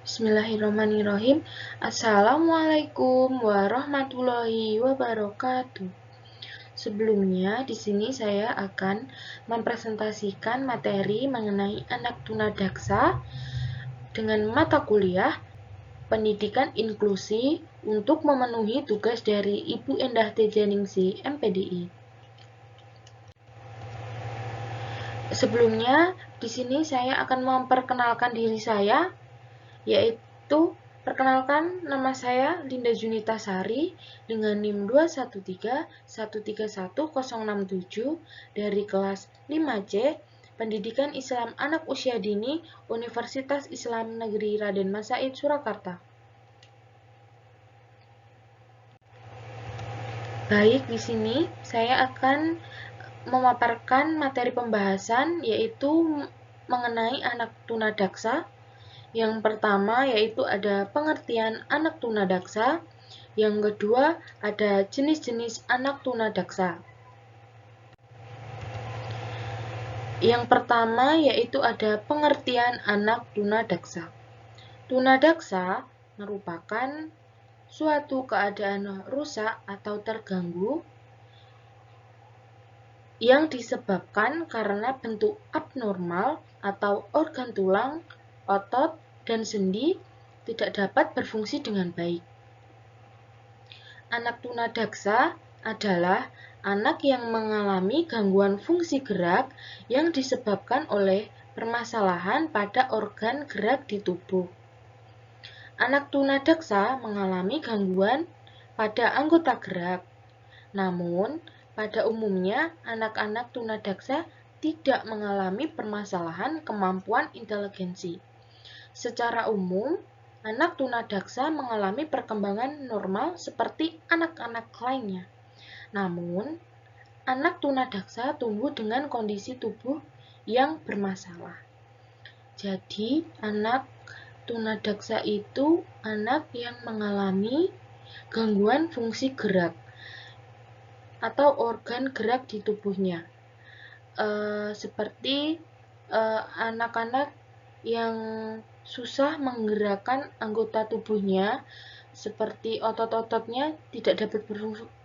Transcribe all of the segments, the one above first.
Bismillahirrahmanirrahim. Assalamualaikum warahmatullahi wabarakatuh. Sebelumnya, di sini saya akan mempresentasikan materi mengenai anak tunadaksa dengan mata kuliah Pendidikan Inklusi untuk memenuhi tugas dari Ibu Endah Tejaningsih, MPDI. Sebelumnya, di sini saya akan memperkenalkan diri saya, yaitu perkenalkan, nama saya Linda Junita Sari dengan NIM 213131067 dari kelas 5C Pendidikan Islam Anak Usia Dini Universitas Islam Negeri Raden Mas Said Surakarta. Baik, di sini saya akan memaparkan materi pembahasan yaitu mengenai anak tunadaksa. Yang pertama yaitu ada pengertian anak tunadaksa, yang kedua ada jenis-jenis anak tunadaksa. Yang pertama yaitu ada pengertian anak tunadaksa. Tunadaksa merupakan suatu keadaan rusak atau terganggu yang disebabkan karena bentuk abnormal atau organ tulang, otot, dan sendi tidak dapat berfungsi dengan baik. Anak tunadaksa adalah anak yang mengalami gangguan fungsi gerak yang disebabkan oleh permasalahan pada organ gerak di tubuh. Anak tunadaksa mengalami gangguan pada anggota gerak. Namun, pada umumnya anak-anak tunadaksa tidak mengalami permasalahan kemampuan inteligensi. Secara umum, anak tunadaksa mengalami perkembangan normal seperti anak-anak lainnya. Namun, anak tunadaksa tumbuh dengan kondisi tubuh yang bermasalah. Jadi, anak tunadaksa itu anak yang mengalami gangguan fungsi gerak atau organ gerak di tubuhnya. Seperti anak-anak yang susah menggerakkan anggota tubuhnya, seperti otot-ototnya tidak dapat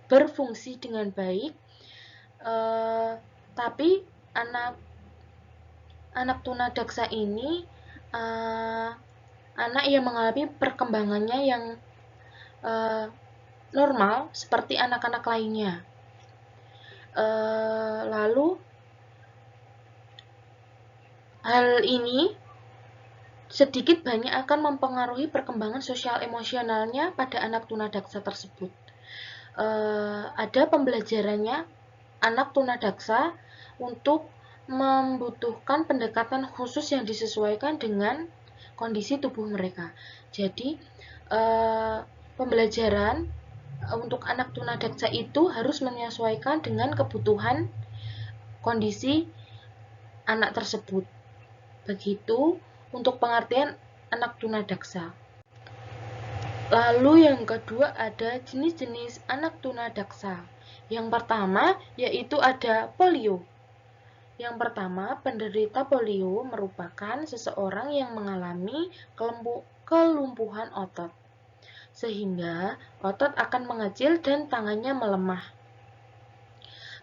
berfungsi dengan baik, tapi anak tunadaksa ini anak yang mengalami perkembangannya yang normal seperti anak-anak lainnya. Lalu hal ini sedikit banyak akan mempengaruhi perkembangan sosial emosionalnya pada anak tunadaksa tersebut. Ada pembelajarannya anak tunadaksa untuk membutuhkan pendekatan khusus yang disesuaikan dengan kondisi tubuh mereka. Jadi, pembelajaran untuk anak tunadaksa itu harus menyesuaikan dengan kebutuhan kondisi anak tersebut. Begitu untuk pengertian anak tunadaksa. Lalu yang kedua ada jenis-jenis anak tunadaksa. Yang pertama yaitu ada polio. Yang pertama, penderita polio merupakan seseorang yang mengalami kelumpuhan otot, sehingga otot akan mengecil dan tangannya melemah.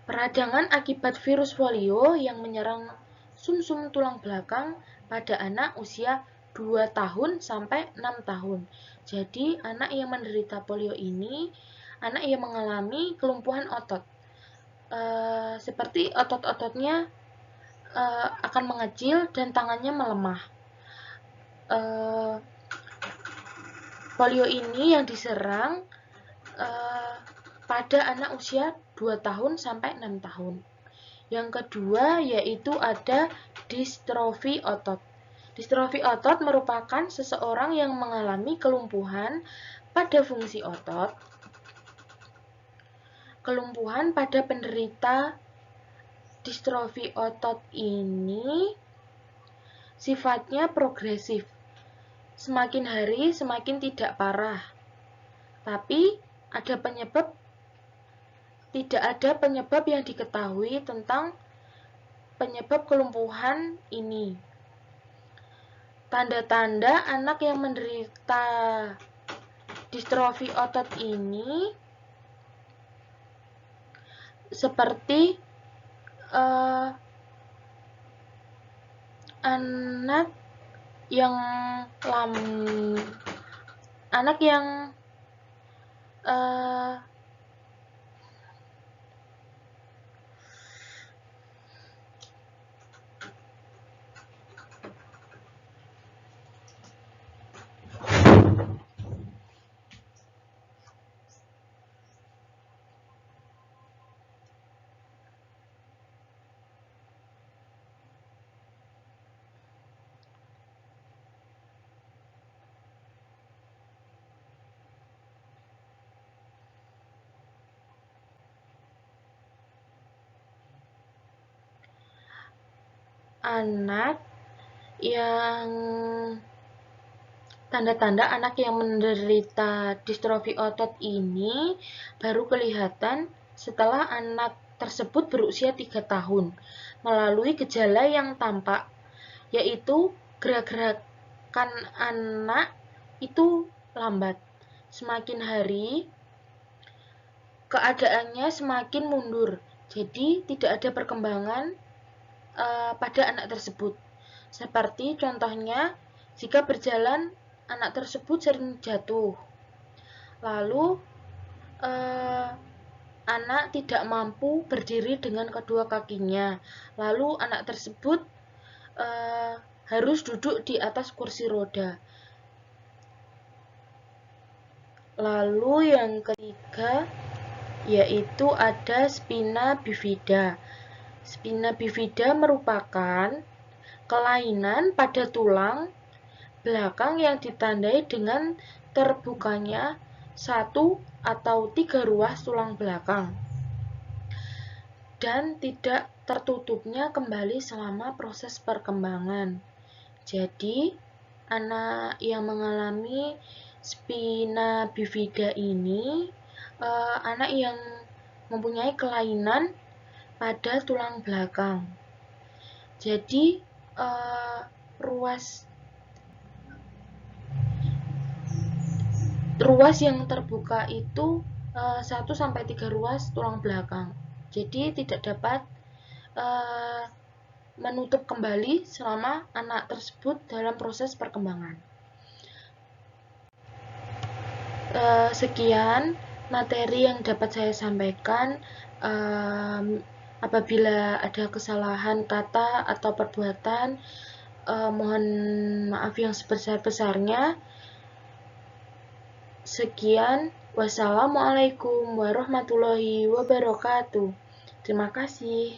Peradangan akibat virus polio yang menyerang sumsum tulang belakang pada anak usia 2 tahun sampai 6 tahun. Jadi, anak yang menderita polio ini, anak yang mengalami kelumpuhan otot. Seperti otot-ototnya akan mengecil dan tangannya melemah. Polio ini yang diserang pada anak usia 2 tahun sampai 6 tahun. Yang kedua yaitu ada distrofi otot. Distrofi otot merupakan seseorang yang mengalami kelumpuhan pada fungsi otot. Kelumpuhan pada penderita distrofi otot ini sifatnya progresif. Semakin hari semakin tidak parah. Tapi tidak ada penyebab yang diketahui tentang penyebab kelumpuhan ini. Tanda-tanda anak yang menderita distrofi otot ini seperti anak yang tanda-tanda anak yang menderita distrofi otot ini baru kelihatan setelah anak tersebut berusia 3 tahun melalui gejala yang tampak, yaitu gerak-gerakan anak itu lambat. Semakin hari, keadaannya semakin mundur, jadi tidak ada perkembangan pada anak tersebut. Seperti contohnya, jika berjalan, anak tersebut sering jatuh. Lalu, anak tidak mampu berdiri dengan kedua kakinya. Lalu, anak tersebut harus duduk di atas kursi roda. Lalu yang ketiga, yaitu ada spina bifida. Spina bifida merupakan kelainan pada tulang belakang yang ditandai dengan terbukanya 1 atau 3 ruas tulang belakang dan tidak tertutupnya kembali selama proses perkembangan. Jadi, anak yang mengalami spina bifida ini anak yang mempunyai kelainan pada tulang belakang. Jadi, ruas yang terbuka itu 1-3 ruas tulang belakang. Jadi tidak dapat menutup kembali selama anak tersebut dalam proses perkembangan. Sekian materi yang dapat saya sampaikan. Apabila ada kesalahan kata atau perbuatan, mohon maaf yang sebesar-besarnya. Sekian, wassalamualaikum warahmatullahi wabarakatuh. Terima kasih.